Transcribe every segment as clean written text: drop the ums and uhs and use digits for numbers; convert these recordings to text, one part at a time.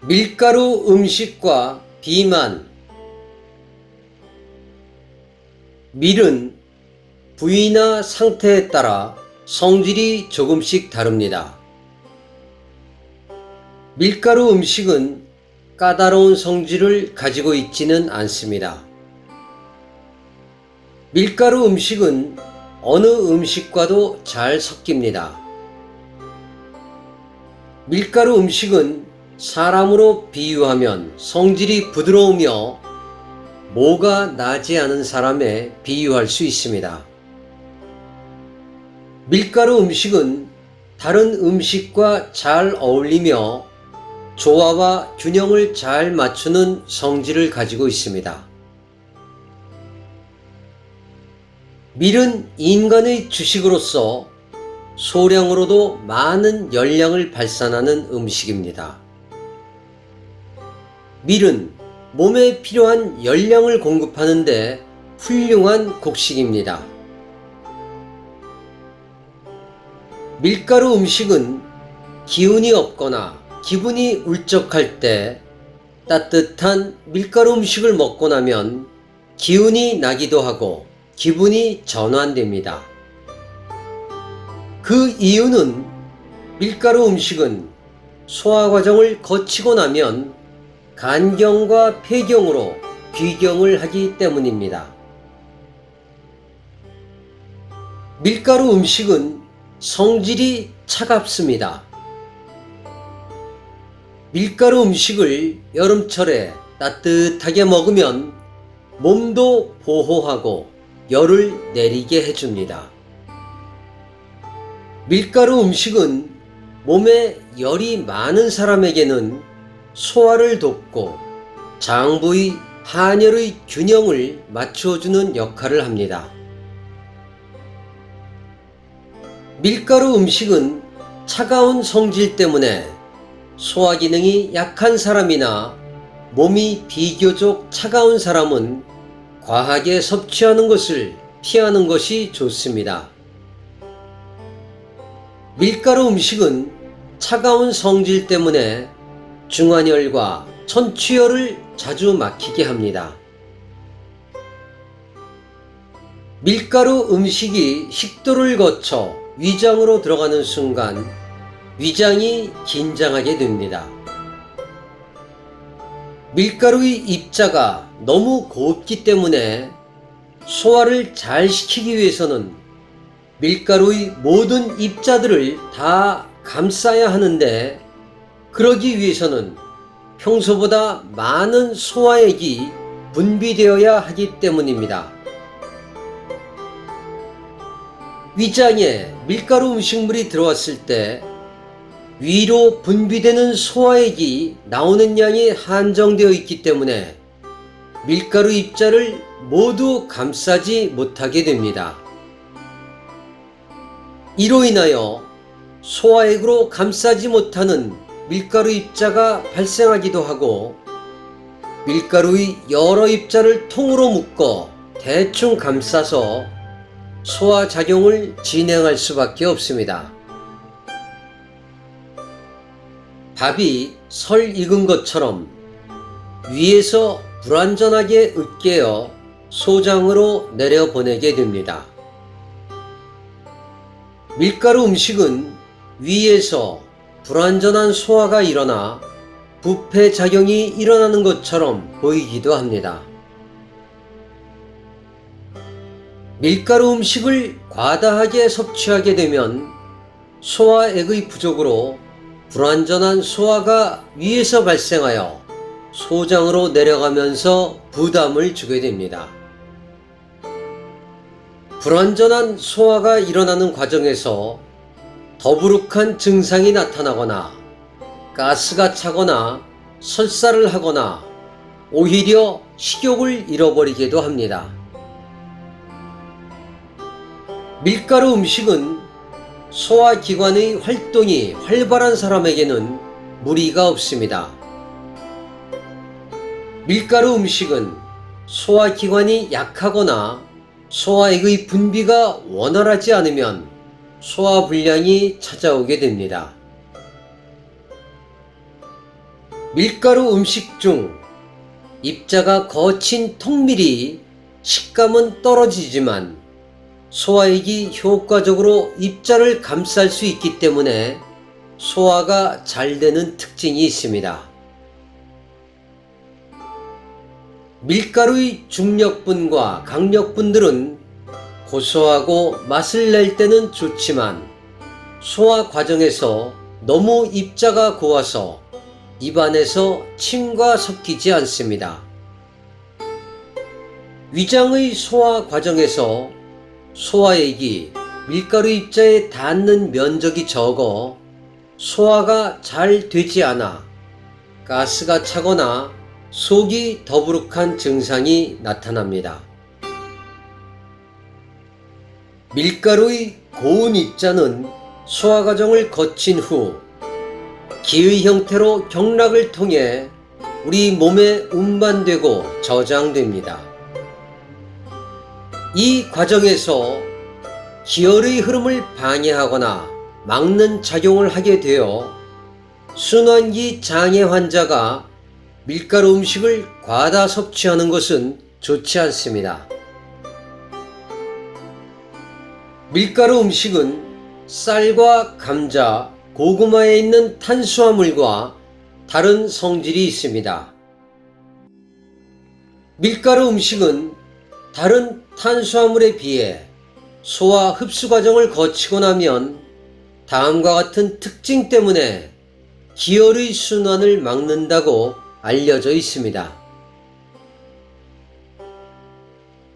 밀가루 음식과 비만. 밀은 부위나 상태에 따라 성질이 조금씩 다릅니다. 밀가루 음식은 까다로운 성질을 가지고 있지는 않습니다. 밀가루 음식은 어느 음식과도 잘 섞입니다. 밀가루 음식은 사람으로 비유하면 성질이 부드러우며 모가 나지 않은 사람에 비유할 수 있습니다. 밀가루 음식은 다른 음식과 잘 어울리며 조화와 균형을 잘 맞추는 성질을 가지고 있습니다. 밀은 인간의 주식으로서 소량으로도 많은 열량을 발산하는 음식입니다. 밀은 몸에 필요한 열량을 공급하는 데 훌륭한 곡식입니다. 밀가루 음식은 기운이 없거나 기분이 울적할 때 따뜻한 밀가루 음식을 먹고 나면 기운이 나기도 하고 기분이 전환됩니다. 그 이유는 밀가루 음식은 소화 과정을 거치고 나면 간경과 폐경으로 귀경을 하기 때문입니다. 밀가루 음식은 성질이 차갑습니다. 밀가루 음식을 여름철에 따뜻하게 먹으면 몸도 보호하고 열을 내리게 해줍니다. 밀가루 음식은 몸에 열이 많은 사람에게는 소화를 돕고 장부의 한열의 균형을 맞춰주는 역할을 합니다. 밀가루 음식은 차가운 성질 때문에 소화 기능이 약한 사람이나 몸이 비교적 차가운 사람은 과하게 섭취하는 것을 피하는 것이 좋습니다. 밀가루 음식은 차가운 성질 때문에 중환혈과 천추혈을 자주 막히게 합니다. 밀가루 음식이 식도를 거쳐 위장으로 들어가는 순간 위장이 긴장하게 됩니다. 밀가루의 입자가 너무 곱기 때문에 소화를 잘 시키기 위해서는 밀가루의 모든 입자들을 다 감싸야 하는데 그러기 위해서는 평소보다 많은 소화액이 분비되어야 하기 때문입니다. 위장에 밀가루 음식물이 들어왔을 때 위로 분비되는 소화액이 나오는 양이 한정되어 있기 때문에 밀가루 입자를 모두 감싸지 못하게 됩니다. 이로 인하여 소화액으로 감싸지 못하는 밀가루 입자가 발생하기도 하고 밀가루의 여러 입자를 통으로 묶어 대충 감싸서 소화작용을 진행할 수밖에 없습니다. 밥이 설 익은 것처럼 위에서 불완전하게 으깨어 소장으로 내려보내게 됩니다. 밀가루 음식은 위에서 불완전한 소화가 일어나 부패작용이 일어나는 것처럼 보이기도 합니다. 밀가루 음식을 과다하게 섭취하게 되면 소화액의 부족으로 불완전한 소화가 위에서 발생하여 소장으로 내려가면서 부담을 주게 됩니다. 불완전한 소화가 일어나는 과정에서 더부룩한 증상이 나타나거나 가스가 차거나 설사를 하거나 오히려 식욕을 잃어버리기도 합니다. 밀가루 음식은 소화기관의 활동이 활발한 사람에게는 무리가 없습니다. 밀가루 음식은 소화기관이 약하거나 소화액의 분비가 원활하지 않으면 소화불량이 찾아오게 됩니다. 밀가루 음식 중 입자가 거친 통밀이 식감은 떨어지지만 소화액이 효과적으로 입자를 감쌀 수 있기 때문에 소화가 잘 되는 특징이 있습니다. 밀가루의 중력분과 강력분들은 고소하고 맛을 낼 때는 좋지만 소화 과정에서 너무 입자가 고와서 입안에서 침과 섞이지 않습니다. 위장의 소화 과정에서 소화액이 밀가루 입자에 닿는 면적이 적어 소화가 잘 되지 않아 가스가 차거나 속이 더부룩한 증상이 나타납니다. 밀가루의 고운 입자는 소화 과정을 거친 후 기의 형태로 경락을 통해 우리 몸에 운반되고 저장됩니다. 이 과정에서 기혈의 흐름을 방해하거나 막는 작용을 하게 되어 순환기 장애 환자가 밀가루 음식을 과다 섭취하는 것은 좋지 않습니다. 밀가루 음식은 쌀과 감자, 고구마에 있는 탄수화물과 다른 성질이 있습니다. 밀가루 음식은 다른 탄수화물에 비해 소화 흡수 과정을 거치고 나면 다음과 같은 특징 때문에 기혈의 순환을 막는다고 알려져 있습니다.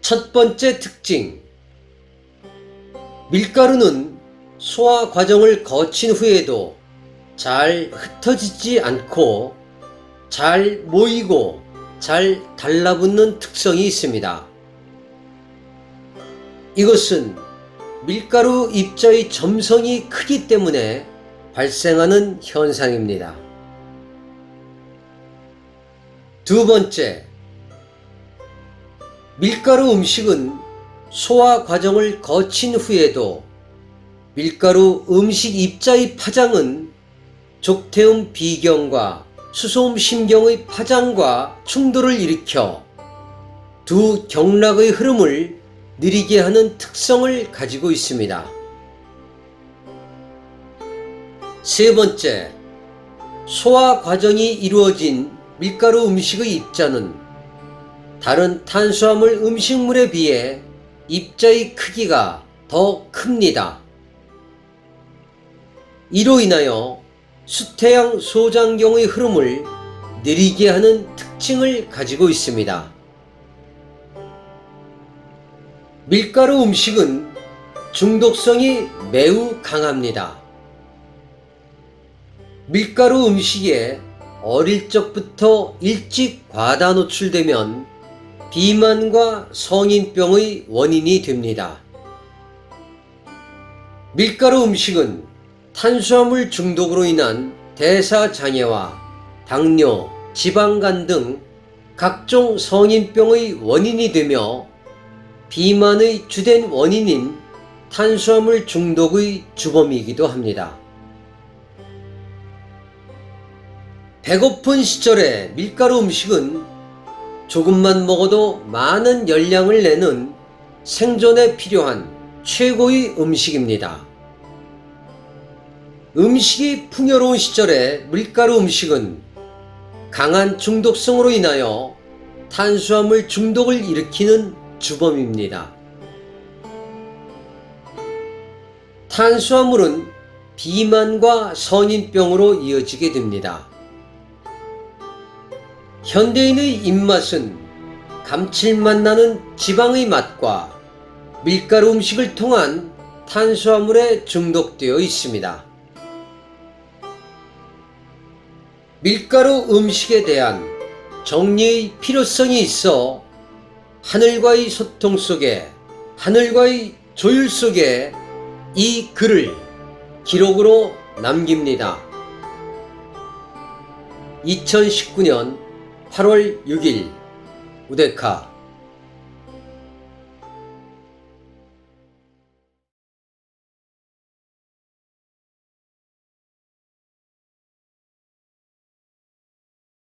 첫 번째 특징, 밀가루는 소화 과정을 거친 후에도 잘 흩어지지 않고 잘 모이고 잘 달라붙는 특성이 있습니다. 이것은 밀가루 입자의 점성이 크기 때문에 발생하는 현상입니다. 두 번째, 밀가루 음식은 소화 과정을 거친 후에도 밀가루 음식 입자의 파장은 족태음 비경과 수소음 심경의 파장과 충돌을 일으켜 두 경락의 흐름을 느리게 하는 특성을 가지고 있습니다. 세 번째, 소화 과정이 이루어진 밀가루 음식의 입자는 다른 탄수화물 음식물에 비해 입자의 크기가 더 큽니다. 이로 인하여 수태양 소장경의 흐름을 느리게 하는 특징을 가지고 있습니다. 밀가루 음식은 중독성이 매우 강합니다. 밀가루 음식에 어릴 적부터 일찍 과다 노출되면 비만과 성인병의 원인이 됩니다. 밀가루 음식은 탄수화물 중독으로 인한 대사장애와 당뇨, 지방간 등 각종 성인병의 원인이 되며 비만의 주된 원인인 탄수화물 중독의 주범이기도 합니다. 배고픈 시절에 밀가루 음식은 조금만 먹어도 많은 열량을 내는 생존에 필요한 최고의 음식입니다. 음식이 풍요로운 시절에 밀가루 음식은 강한 중독성으로 인하여 탄수화물 중독을 일으키는 주범입니다. 탄수화물은 비만과 성인병으로 이어지게 됩니다. 현대인의 입맛은 감칠맛 나는 지방의 맛과 밀가루 음식을 통한 탄수화물에 중독되어 있습니다. 밀가루 음식에 대한 정리의 필요성이 있어 하늘과의 소통 속에, 하늘과의 조율 속에 이 글을 기록으로 남깁니다. 2019년 8월 6일 우데카